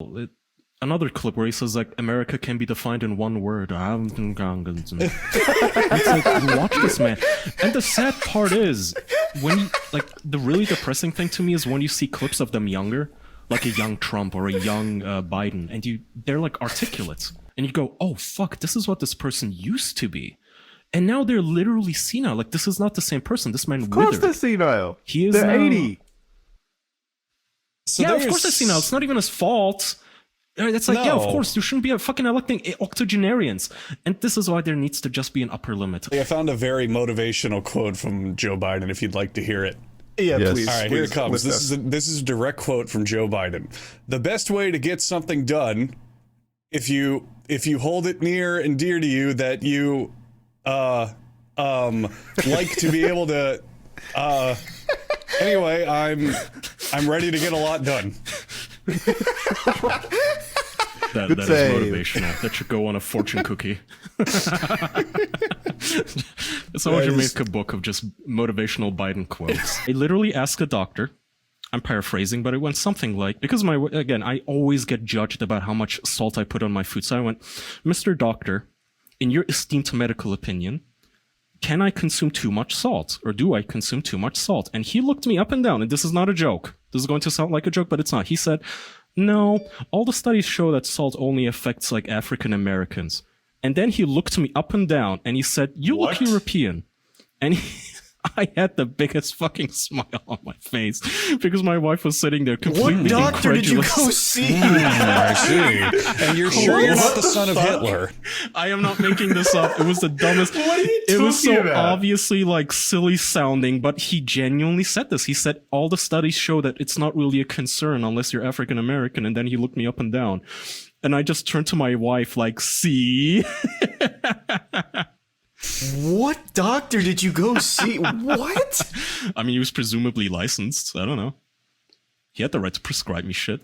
it, another clip where he says like America can be defined in one word. It's like, watch this man. And the sad part is when you, like the really depressing thing to me is when you see clips of them younger, like a young Trump or a young Biden, and they're like articulate, and you go, oh fuck, this is what this person used to be. And now they're literally senile. Like, this is not the same person. This man withered. Of course they're senile. He is they're now... 80. So yeah, of course they're senile. It's not even his fault. It's like, yeah, of course, you shouldn't be fucking electing octogenarians. And this is why there needs to just be an upper limit. I found a very motivational quote from Joe Biden, if you'd like to hear it. Yeah, yes. Please. All right, here it comes. This is a direct quote from Joe Biden. The best way to get something done, if you hold it near and dear to you that you... like to be able to anyway, I'm ready to get a lot done. That is motivational. That should go on a fortune cookie. Someone should make a book of just motivational Biden quotes. I literally asked a doctor, I'm paraphrasing, but it went something like, because I always get judged about how much salt I put on my food. So I went, Mr. Doctor, in your esteemed medical opinion, can I consume too much salt? Or do I consume too much salt? And he looked me up and down, and this is not a joke. This is going to sound like a joke, but it's not. He said, no, all the studies show that salt only affects like African Americans. And then he looked me up and down, and he said, you look European. And I had the biggest fucking smile on my face because my wife was sitting there completely incredulous. What doctor did you go see? I see. And you're sure you're not the son of Hitler? I am not making this up. It was the dumbest. What are you It was so about? obviously like silly sounding, but he genuinely said this. He said all the studies show that it's not really a concern unless you're African American. And then he looked me up and down, and I just turned to my wife like, see. What doctor did you go see? What? I mean, he was presumably licensed. I don't know. He had the right to prescribe me shit.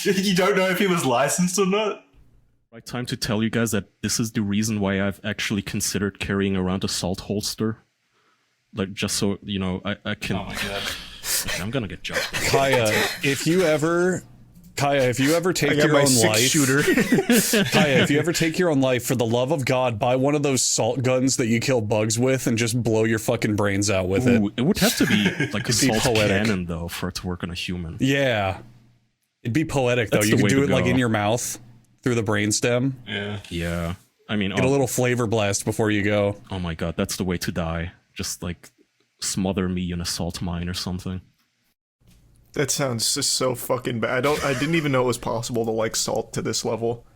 You don't know if he was licensed or not? Right time to tell you guys that this is the reason why I've actually considered carrying around a salt holster. Like, just so, you know, I can... Oh my god. Okay, I'm gonna get jumped. Kaya, if you ever take your own life... shooter. Kaya, if you ever take your own life, for the love of God, buy one of those salt guns that you kill bugs with and just blow your fucking brains out with it. It would have to be like a salt cannon, though, for it to work on a human. Yeah. It'd be poetic, though. You could do it, like, in your mouth, through the brainstem. Yeah. Yeah. I mean... Get a little flavor blast before you go. Oh my god, that's the way to die. Just, like, smother me in a salt mine or something. That sounds just so fucking bad. I didn't even know it was possible to like salt to this level.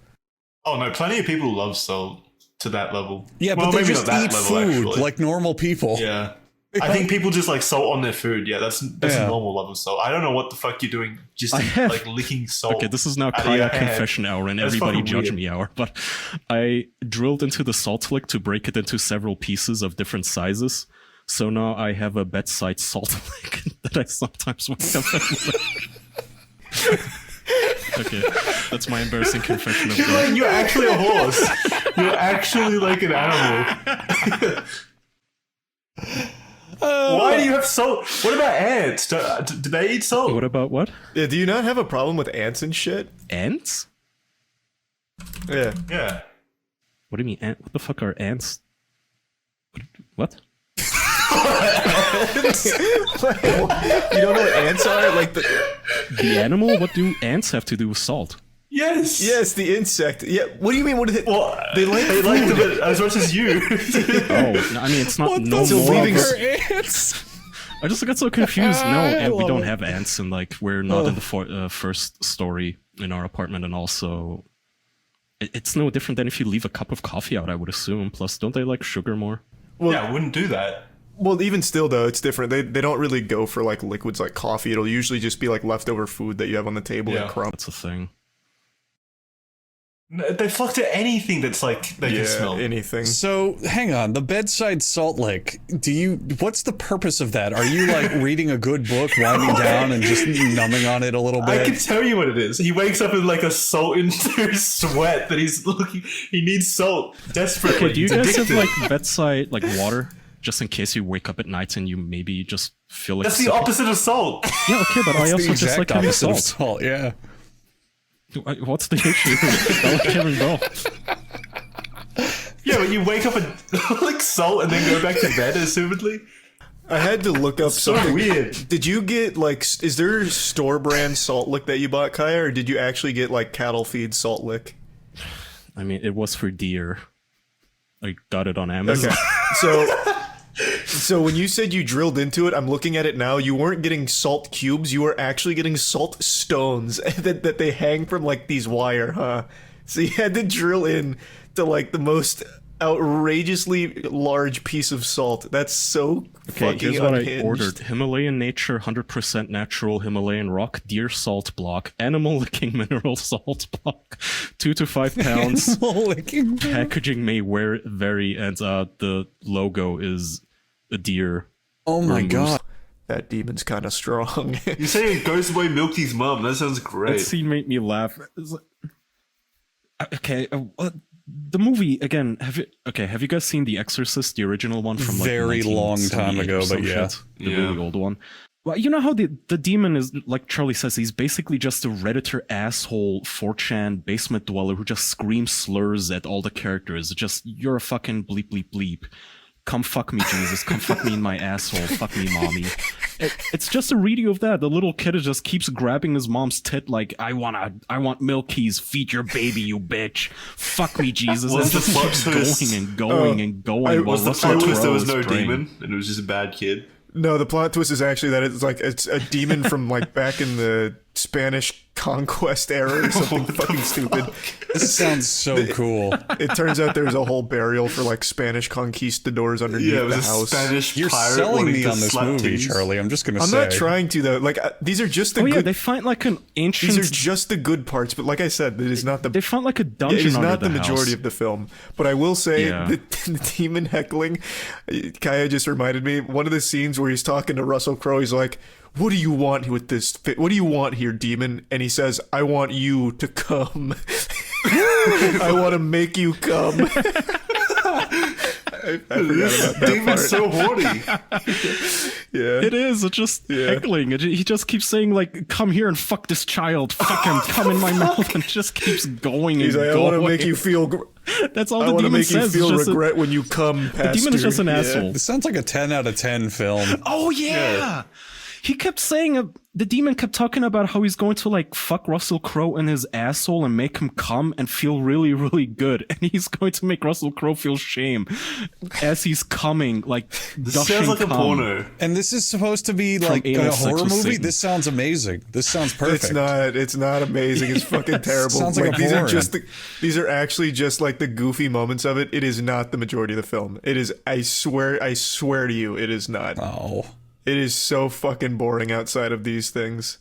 Oh no, plenty of people love salt to that level. Yeah, well, but they maybe just not that eat level, food actually. like normal people. Yeah. I think people just like salt on their food. Yeah, that's a normal level of salt. I don't know what the fuck you're doing just like licking salt. Okay, this is now Kaya confession hour and everybody judge me hour, but I drilled into the salt lick to break it into several pieces of different sizes. So now I have a bedside salt lick that I sometimes wake up and lick. Okay, that's my embarrassing confession of God. You're actually a horse. You're actually like an animal. Why do you have salt? What about ants? Do they eat salt? What about what? Yeah, do you not have a problem with ants and shit? Ants? Yeah. Yeah. What do you mean, what the fuck are ants? What? You don't know what ants are? Like the animal? What do ants have to do with salt? Yes. Yes, the insect. Yeah. What do you mean? What is it? Well, they like them as much as you. Oh, no, I mean it's not what no the more. leaving ants? I just got so confused. No, and we don't have ants, and like we're not in the first story in our apartment, and also it's no different than if you leave a cup of coffee out. I would assume. Plus, don't they like sugar more? Well, yeah, I wouldn't do that. Well, even still, though, it's different. They don't really go for, like, liquids like coffee. It'll usually just be, like, leftover food that you have on the table and crumbs. That's a thing. They flock to anything that's, like, they can smell. Anything. So, hang on. The bedside salt lick, what's the purpose of that? Are you, like, reading a good book, winding down, and just numbing on it a little bit? I can tell you what it is. He wakes up with, like, a salt into his sweat that he needs salt desperately. Okay, do you guys have, like, bedside, like, water? Just in case you wake up at night and you maybe just feel like... That's the opposite of salt. Yeah, okay, but I also just like having salt. Yeah. What's the issue? I like Kevin Bell. Yeah, but you wake up and like salt and then go back to bed, assumedly. I had to look up So something. weird. Did you get like? Is there store brand salt lick that you bought, Kaya, or did you actually get like cattle feed salt lick? I mean, it was for deer. I got it on Amazon. Okay. So when you said you drilled into it, I'm looking at it now. You weren't getting salt cubes. You were actually getting salt stones that they hang from like these wire, huh? So you had to drill in to like the most outrageously large piece of salt. That's so Okay, fucking here's what unhinged. I ordered. Himalayan Nature 100% natural Himalayan rock deer salt block, animal licking mineral salt block, 2 to 5 pounds. Licking. Packaging may vary, and the logo is a deer. Oh my Moose. god. That demon's kind of strong. You're saying Ghost Boy Milky's mum. That sounds That great. scene made me laugh. It's like- okay, the movie again. Have you guys seen The Exorcist, the original one from like Very long time 1978 ago, or but some yeah. shit? The Yeah. really old one. Well, you know how the demon is, like Charlie says, he's basically just a Redditor asshole 4chan basement dweller who just screams slurs at all the characters. Just, you're a fucking bleep bleep bleep. Come fuck me, Jesus. Come fuck me in my asshole. Fuck me, mommy. It's just a reading of that. The little kid just keeps grabbing his mom's tit like, I want Milky's. Feed your baby, you bitch. Fuck me, Jesus. Was And the just plot keeps twist- going and going and going. Was the Russell plot twist there Crowe was is no praying. demon and it was just a bad kid? No, the plot twist is actually that it's a demon from like back in the Spanish conquest era or something fucking stupid. This sounds so cool. It turns out there's a whole burial for like Spanish conquistadors underneath Yeah, it was the a house. Spanish You're pirate selling wanting me to on this slap movie, teens. Charlie. I'm just gonna I'm say. not trying to though. Like these are just the Oh yeah, good. they find like an ancient. These are just the good parts, but like I said, it is not the. They found like a dungeon. It is under not the majority house. of the film, but I will say Yeah. the demon heckling. Kaya just reminded me one of the scenes where he's talking to Russell Crowe. He's like, "What do you want with this? What do you want here, demon?" And he says, "I want you to come. I want to make you come." I forgot about that Demon's part. so horny. Yeah. It is. It's just heckling. He just keeps saying like, "Come here and fuck this child. Fuck him. Come in my mouth," and just keeps going He's and like, "I going. want to make you feel. That's all I the want to demon make you says. feel It's just regret when you come." the demon is just an asshole. This sounds like a 10 out of 10 film. Oh yeah. He kept saying the demon kept talking about how he's going to like fuck Russell Crowe in his asshole and make him come and feel really, really good, and he's going to make Russell Crowe feel shame as he's coming, like This gushing sounds like a cum. porno. And this is supposed to be like anal a sex horror with movie? Satan. This sounds amazing. This sounds perfect. It's not amazing. It's fucking terrible. Sounds like a these porn. are these are actually just like the goofy moments of it. It is not the majority of the film. It is, I swear to you, it is not. Oh. It is so fucking boring outside of these things.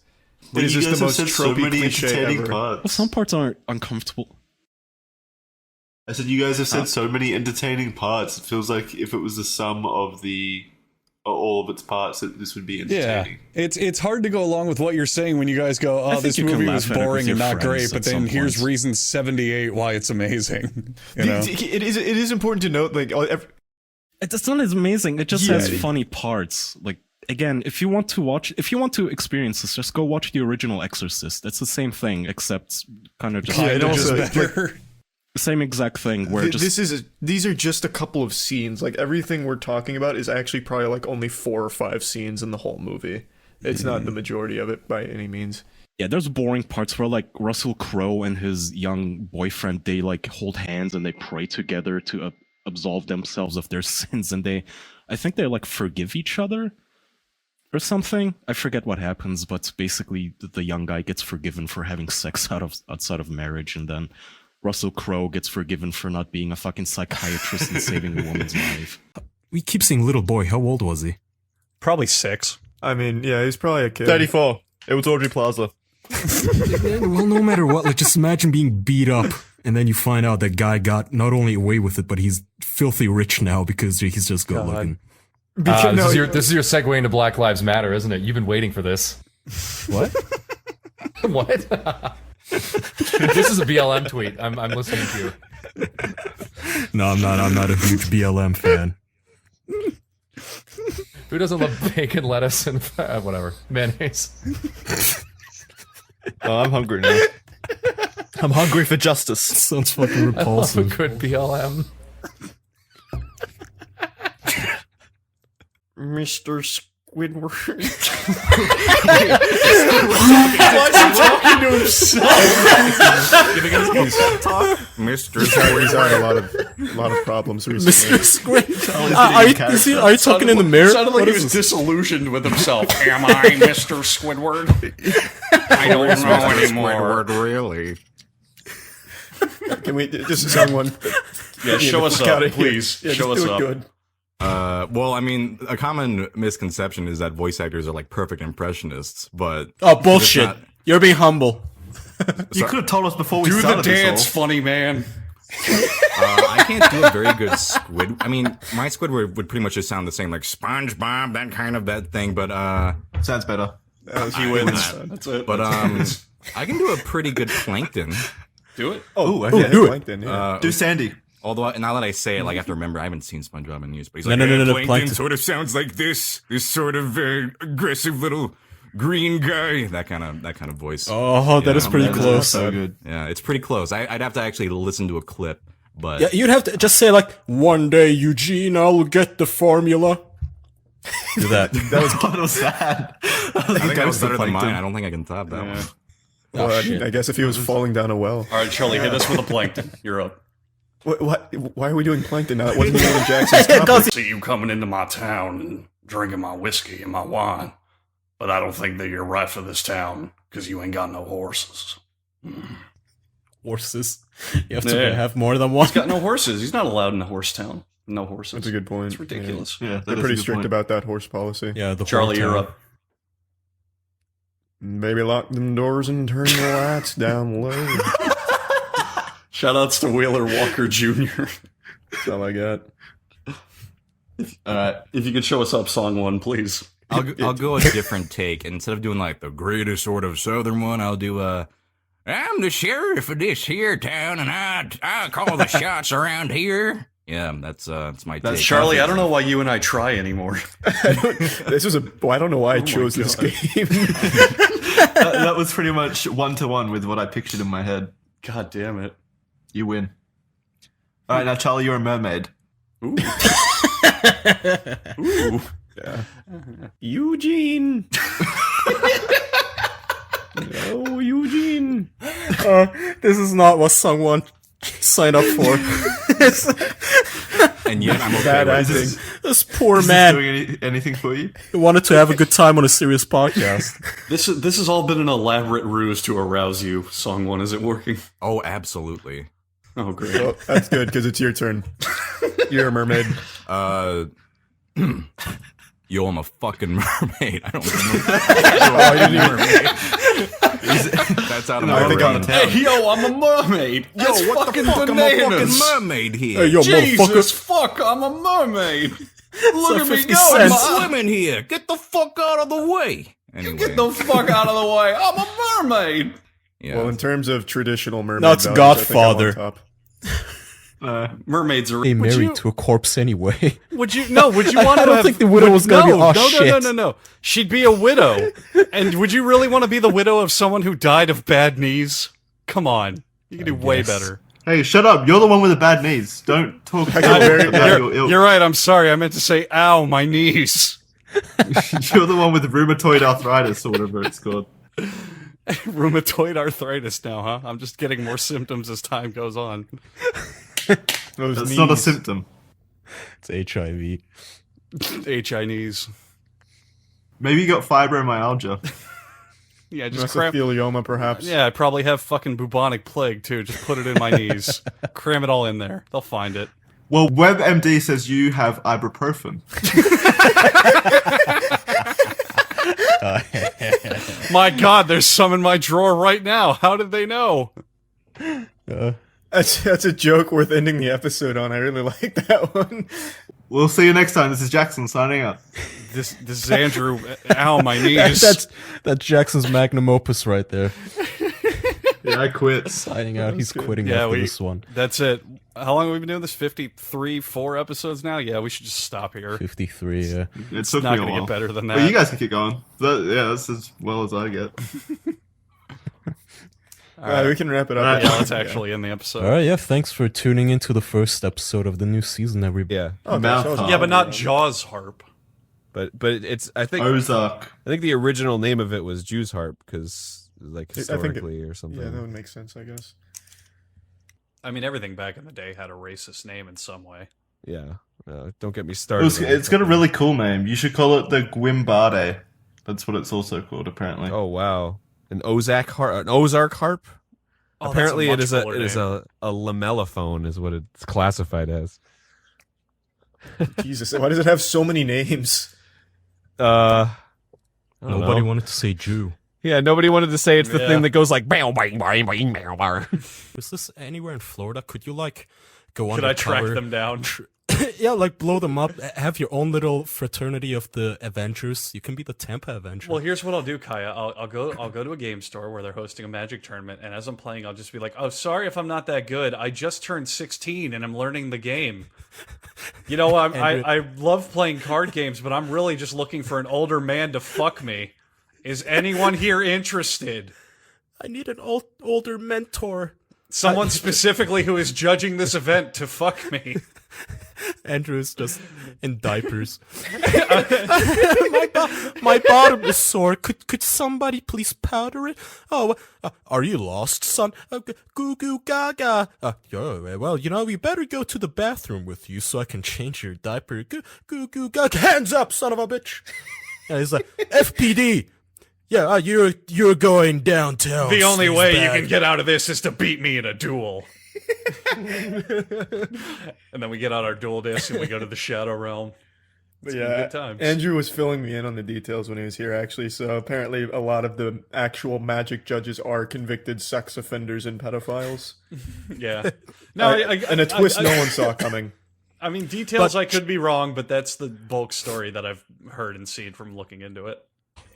But It is you just guys the have most said so tropey many cliche entertaining ever. Well, parts. some parts aren't uncomfortable. I said you guys have said so many entertaining parts. It feels like if it was the sum of all of its parts, that this would be Yeah. entertaining. It's hard to go along with what you're saying when you guys go, I oh, think this you can movie laugh was at it with boring your and not friends great, at but then some here's point. reason 78 why it's amazing. You know? It is important to note, like, It's not as amazing. It just Yeah. has funny parts. Like again, if you want to experience this, just go watch the original Exorcist. It's the same thing, except kind of just Yeah, and also, just better. same exact thing. Where just these are just a couple of scenes. Like everything we're talking about is actually probably like only 4 or 5 scenes in the whole movie. It's not the majority of it by any means. yeah, there's boring parts where like Russell Crowe and his young boyfriend, they like hold hands and they pray together to absolve themselves of their sins, and I think they like forgive each other or something. I forget what happens, but basically the young guy gets forgiven for having sex outside of marriage, and then Russell Crowe gets forgiven for not being a fucking psychiatrist and saving a woman's life. We keep saying little boy. How old was he? Probably 6. I mean, yeah, he's probably a kid. 34. It was Audrey Plaza. Well, no matter what, like just imagine being beat up and then you find out that guy got not only away with it, but he's filthy rich now because he's just good looking. This is your segue into Black Lives Matter, isn't it? You've been waiting for this. What? What? This is a BLM tweet. I'm listening to you. No, I'm not. I'm not a huge BLM fan. Who doesn't love bacon, lettuce, and whatever mayonnaise? Oh, I'm hungry now. I'm hungry for justice. Sounds fucking I love a repulsive. good BLM. Mr. Squidward. Why is he talking to himself? Mr. He's had a lot of problems recently. Mr. Squid. Are you talking in the mirror? Sounded like What he is was this? disillusioned with himself. Am I Mr. Squidward? I don't know anymore. Squidward, really? Can we just someone? Yeah, show us up, please. Yeah, Show us just do it up. good. Well, I mean, a common misconception is that voice actors are like perfect impressionists, but Oh, bullshit. not- You're being humble. You could have told us before we Do the started dance, this all. funny man. I can't do a very good squid. I mean, my Squidward would pretty much just sound the same, like SpongeBob, that thing. But Sounds better. He wins. That's it. but I can do a pretty good Plankton. do it. Oh, do it. Plankton, yeah. Do Sandy. Although now that I say it, like I have to remember, I haven't seen SpongeBob in years. But he's No, like, no, no, "Hey, no, Plankton, Plankton." sort of sounds like this sort of aggressive little green guy. That kind of voice. Oh, that is pretty That's close. so good. Yeah, it's pretty close. I'd have to actually listen to a clip, but Yeah, you'd have to just say like, "One day, Eugene, I'll get the formula." Do that. That was what was that? I think that was better than mine. I don't think I can top that one. Well, I guess if he was falling down a well. All right, Charlie, hit us with a Plankton. You're up. What? Why are we doing Plankton now? It wasn't even in Jackson's topic. See you coming into my town and drinking my whiskey and my wine, but I don't think that you're right for this town because you ain't got no horses. Horses. You have to Yeah. have more than one. He's got no horses. He's not allowed in a horse town. No horses. That's a good point. It's ridiculous. Yeah, They're pretty strict about that horse policy. Yeah, the Charlie, whole you're town. up. Maybe lock them doors and turn the lights down low. Shoutouts to Wheeler Walker Jr. That's all I got. All right, if you could show us up song one, please. I'll go a different take. Instead of doing like the greatest sort of southern one, I'll do I'm the sheriff of this here town, and I call the shots around here. Yeah, that's my take. Charlie, I don't know why you and I try anymore. This was well, I don't know why I chose this God. game. that was pretty much 1-to-1 with what I pictured in my head. God damn it. You win. All right, now Charlie, you're a mermaid. Ooh. Ooh. Eugene. No, Eugene. This is not what someone signed up for. And yet I'm okay Bad with acting. this. This poor Is this man doing anything for you? wanted to have a good time on a serious podcast. This has all been an elaborate ruse to arouse you. Song one isn't working. Oh, absolutely. Oh, great. Well, that's good because it's your turn. You're a mermaid. Yo, I'm a fucking mermaid. I don't know. Oh, you didn't even- That's out of I my think brain. I'm- Hey, yo, I'm a mermaid. That's Yo, what the fucking fuck? I'm a fucking bananas. mermaid here. Hey, yo, Jesus, motherfucker. fuck, I'm a mermaid. Look at me 50 go, cents. ma. Swimming here. Get the fuck out of the way. Anyway, Get the fuck out of the way. I'm a mermaid. yeah. Well, in terms of traditional mermaid No, it's values, I think I'm on Godfather. top. Mermaids are. Hey, Would married you- to a corpse anyway. Would you want I to don't have, think the widow was gonna be, oh, no, shit. no. She'd be a widow. And would you really want to be the widow of someone who died of bad knees? Come on. You can do way guess. better. Hey, shut up. You're the one with the bad knees. Don't talk get about very- your ilk. You're right, I'm sorry. I meant to say, ow, my knees. You're the one with rheumatoid arthritis or whatever it's called. Rheumatoid arthritis now, huh? I'm just getting more symptoms as time goes on. Those That's not a knees. symptom. It's HIV. Chinese. Maybe you got fibromyalgia. Yeah, just cram. Mesothelioma, perhaps. Yeah, I probably have fucking bubonic plague too. Just put it in my knees. Cram it all in there. They'll find it. Well, WebMD says you have ibuprofen. My God, there's some in my drawer right now. How did they know? That's a joke worth ending the episode on. I really like that one. We'll see you next time. This is Jackson signing up. This is Andrew. Ow, my knees. That's Jackson's magnum opus right there. Yeah, I quit. Signing out. He's quitting Yeah, after this one. That's it. How long have we been doing this? 53, 4 episodes now? Yeah, we should just stop here. 53, yeah. It took Not me a going to while. get better than that. Well, you guys can keep going. Yeah, that's as well as I get. We can wrap it up. Yeah, let's actually end the episode. All right, yeah. Thanks for tuning into the first episode of the new season, everybody. Yeah, Oh, Mouth that was- Yeah, but not Jaws harp. but it's I think Ozark. the original name of it was Jews harp because like think it- historically or something. Yeah, that would make sense, I guess. I mean, everything back in the day had a racist name in some way. Yeah. Don't get me started. It's got a really cool name. You should call it the Gwimbarde. That's what it's also called, apparently. Oh wow, an Ozark harp. Oh, Apparently, that's a much it is cooler a lamellophone, is what it's classified as. Jesus, why does it have so many names? I don't Nobody know. wanted to say Jew. Yeah, nobody wanted to say it's the Yeah. thing that goes like bang bang bang bang bang bang. Is this anywhere in Florida? Could you like go Could I track undercover? them down? Yeah, like blow them up. Have your own little fraternity of the Avengers. You can be the Tampa Avengers. Well, here's what I'll do, Kaya. I'll go to a game store where they're hosting a Magic tournament, and as I'm playing, I'll just be like, "Oh, sorry if I'm not that good. I just turned 16 and I'm learning the game. You know, I love playing card games, but I'm really just looking for an older man to fuck me. Is anyone here interested? I need an older mentor. Someone specifically who is judging this event to fuck me." Andrew is just in diapers. my bottom is sore. Could somebody please powder it? Oh, are you lost, son? Goo goo gaga. Yeah, well, you know, you better go to the bathroom with you so I can change your diaper. Goo goo gaga. Hands up, son of a bitch. Yeah, he's like, FPD. Yeah, you're going downtown. The only Steve's way you bag. can get out of this is to beat me in a duel. And then we get out our duel disc and we go to the Shadow Realm. But been yeah, good times. Andrew was filling me in on the details when he was here, actually. So apparently, a lot of the actual Magic judges are convicted sex offenders and pedophiles. Yeah. No, And a twist no one saw coming. I mean, details I could be wrong, but that's the bulk story that I've heard and seen from looking into it.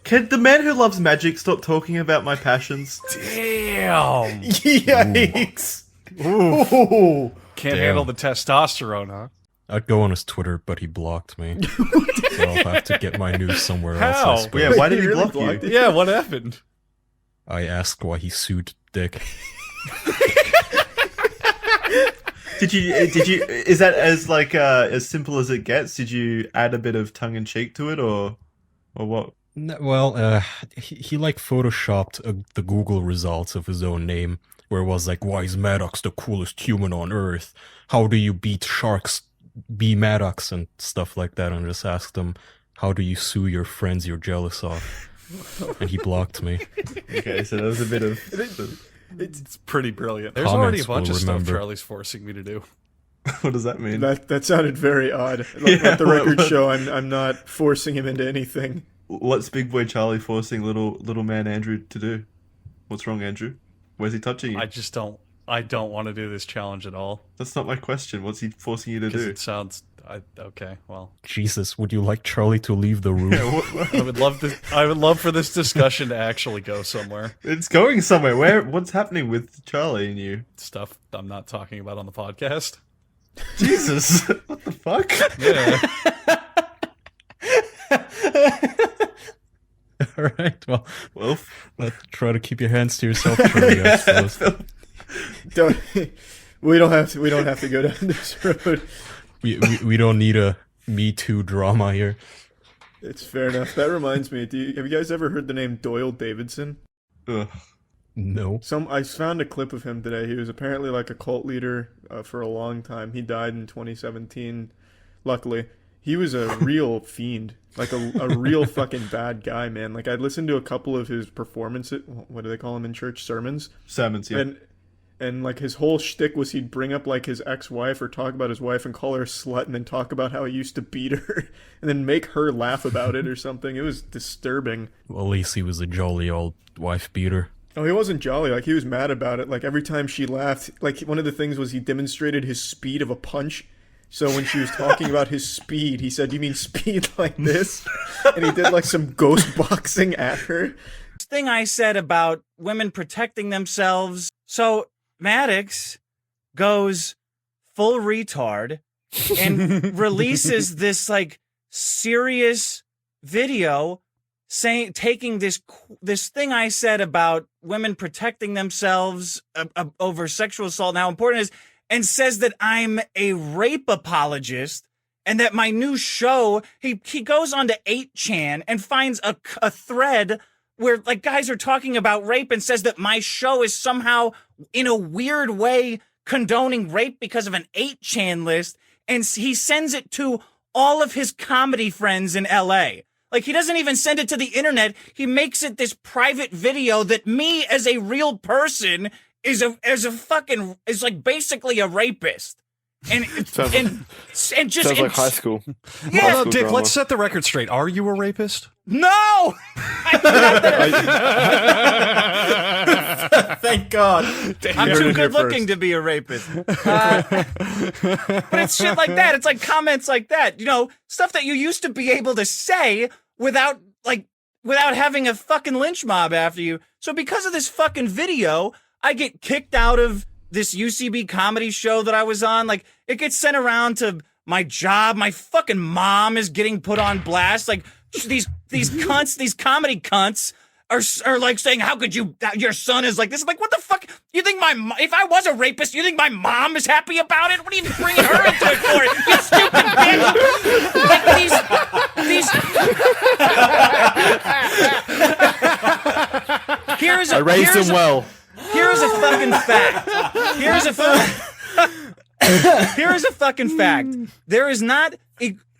Can the man who loves magic stop talking about my passions? Damn. Yikes! Ooh. Can't Damn. handle the testosterone, huh? I'd go on his Twitter, but he blocked me. So I'll have to get my news somewhere else. How? I suppose. Yeah, why did he Really block blocked you? it? Yeah, what happened? I asked why he sued Dick. Did you? Is that as like as simple as it gets? Did you add a bit of tongue in cheek to it, or what? Well, he like photoshopped the Google results of his own name, where it was like, "Why is Maddox the coolest human on Earth? How do you beat sharks? Be Maddox," and stuff like that. And just asked him, "How do you sue your friends you're jealous of?" And he blocked me. Okay, so that was a bit of. It's pretty brilliant. There's Comments already a bunch will of stuff remember. Charlie's forcing me to do. What does that mean? That sounded very odd. Yeah, Let the record what- show I'm not forcing him into anything. What's Big Boy Charlie forcing little man Andrew to do? What's wrong, Andrew? Where's he touching you? I don't want to do this challenge at all. That's not my question. What's he forcing you to Because do? it sounds... okay, well... Jesus, would you like Charlie to leave the room? I would love for this discussion to actually go somewhere. It's going somewhere. What's happening with Charlie and you? Stuff I'm not talking about on the podcast. Jesus, what the fuck? Yeah. All right, well, Well, let's try to keep your hands to yourself, Charlie. I suppose. Don't we don't have to go down this road. We don't need a Me Too drama here. It's fair enough. That reminds me. Have you guys ever heard the name Doyle Davidson? ugh. No. I found a clip of him today. He was apparently like a cult leader for a long time. He died in 2017. Luckily, he was a real fiend, like a real fucking bad guy, man. Like I listened to a couple of his performances. What do they call them in church? Sermons. Sermons, yeah. And like his whole shtick was he'd bring up like his ex-wife or talk about his wife and call her a slut and then talk about how he used to beat her and then make her laugh about it or something. It was disturbing. Well, at least he was a jolly old wife beater. Oh, he wasn't jolly. Like, he was mad about it. Like, every time she laughed, like, one of the things was he demonstrated his speed of a punch. So when she was talking about his speed, he said, "You mean speed like this?" And he did, like, some ghost boxing at her. Thing I said about women protecting themselves. So Maddox goes full retard and releases this, like, serious video taking this thing I said about women protecting themselves over sexual assault, and how important it is, and says that I'm a rape apologist, and that my new show, he goes on to 8chan and finds a thread where like guys are talking about rape and says that my show is somehow in a weird way condoning rape because of an 8chan list, and he sends it to all of his comedy friends in LA. Like, he doesn't even send it to the internet. He makes it this private video that me as a real person is like basically a rapist. And and just sounds like high school. Yeah, High school Dick, drama. let's set the record straight. Are you a rapist? No. Thank God. I'm too good looking to be a rapist. But it's shit like that. It's like comments like that. You know, stuff that you used to be able to say without having a fucking lynch mob after you. So because of this fucking video, I get kicked out of this UCB comedy show that I was on. Like, it gets sent around to my job. My fucking mom is getting put on blast. Like, these cunts, these comedy cunts are like saying, how could you, your son is like this. I'm like, what the fuck? You think if I was a rapist, you think my mom is happy about it? What are you bringing her into it for? You stupid bitch. Like, I raised him well. Here's a fucking fact. Here's a fucking fact. There is not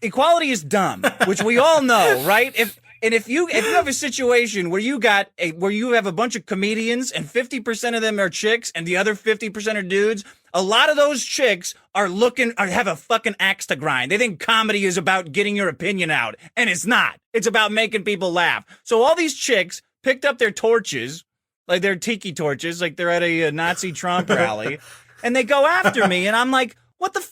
equality is dumb, which we all know, right? If you have a situation where you have a bunch of comedians and 50% of them are chicks and the other 50% are dudes, a lot of those chicks have a fucking axe to grind. They think comedy is about getting your opinion out, and it's not. It's about making people laugh. So all these chicks picked up their torches, like their tiki torches, like they're at a Nazi Trump rally, and they go after me, and I'm like, what the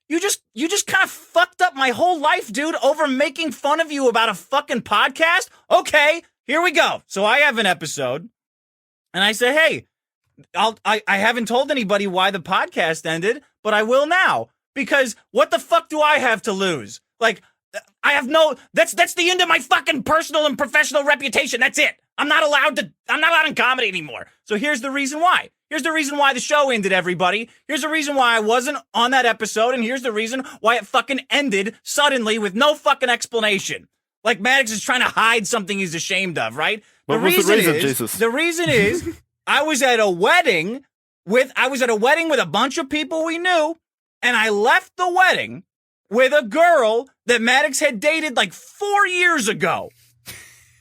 you just kind of fucked up my whole life, dude, over making fun of you about a fucking podcast? Okay, here we go. So I have an episode, and I say, hey, I haven't told anybody why the podcast ended, but I will now, because what the fuck do I have to lose? Like, I have that's the end of my fucking personal and professional reputation. That's it. I'm not allowed in comedy anymore. So here's the reason why. Here's the reason why the show ended, everybody. Here's the reason why I wasn't on that episode, and here's the reason why it fucking ended suddenly with no fucking explanation. Like Maddox is trying to hide something he's ashamed of, right? What was the reason, Jesus? The reason is I was at a wedding with a bunch of people we knew, and I left the wedding with a girl that Maddox had dated like 4 years ago.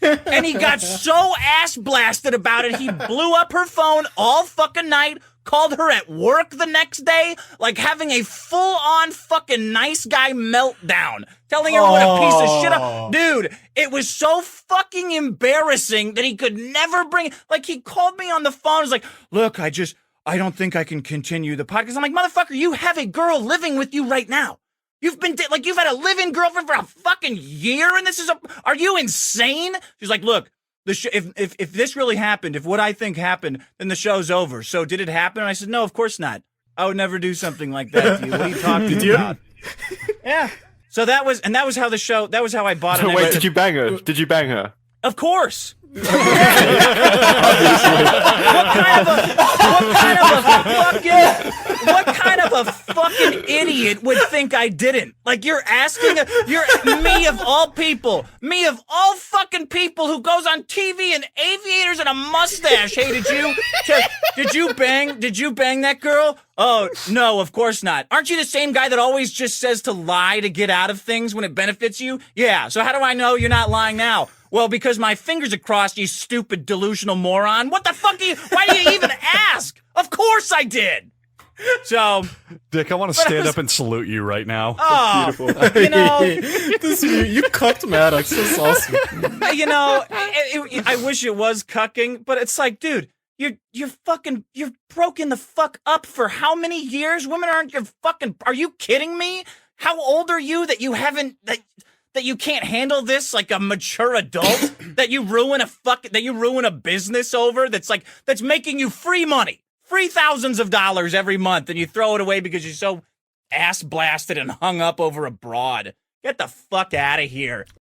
And he got so ass blasted about it, he blew up her phone all fucking night, called her at work the next day, like having a full-on fucking nice guy meltdown, telling her what a piece of shit. Dude, it was so fucking embarrassing that he could never bring. Like, he called me on the phone, was like, look, I don't think I can continue the podcast. I'm like, motherfucker, you have a girl living with you right now. You've had a live-in girlfriend for a fucking year, and are you insane? She's like, look, if this really happened, if what I think happened, then the show's over. So did it happen? And I said, no, of course not. I would never do something like that to you. What are you talking about? Yeah. So that was how I bought it. So wait, did you bang her? Did you bang her? Of course. What kind of a fucking idiot would think I didn't? Like, you're me of all fucking people who goes on TV in aviators and a mustache. Hey, did you bang that girl? Oh, no, of course not. Aren't you the same guy that always just says to lie to get out of things when it benefits you? Yeah, so how do I know you're not lying now? Well, because my fingers are crossed, you stupid delusional moron. What the fuck why do you even ask? Of course I did. So, Dick, I want to stand up and salute you right now. Oh, beautiful. You know, you cucked Maddox. That's awesome. You know, I wish it was cucking, but it's like, dude, you're broken the fuck up for how many years? Women aren't your fucking. Are you kidding me? How old are you that you haven't that you can't handle this like a mature adult? that you ruin a business over that's making you free money, free thousands of dollars every month, and you throw it away because you're so ass blasted and hung up over a broad. Get the fuck out of here.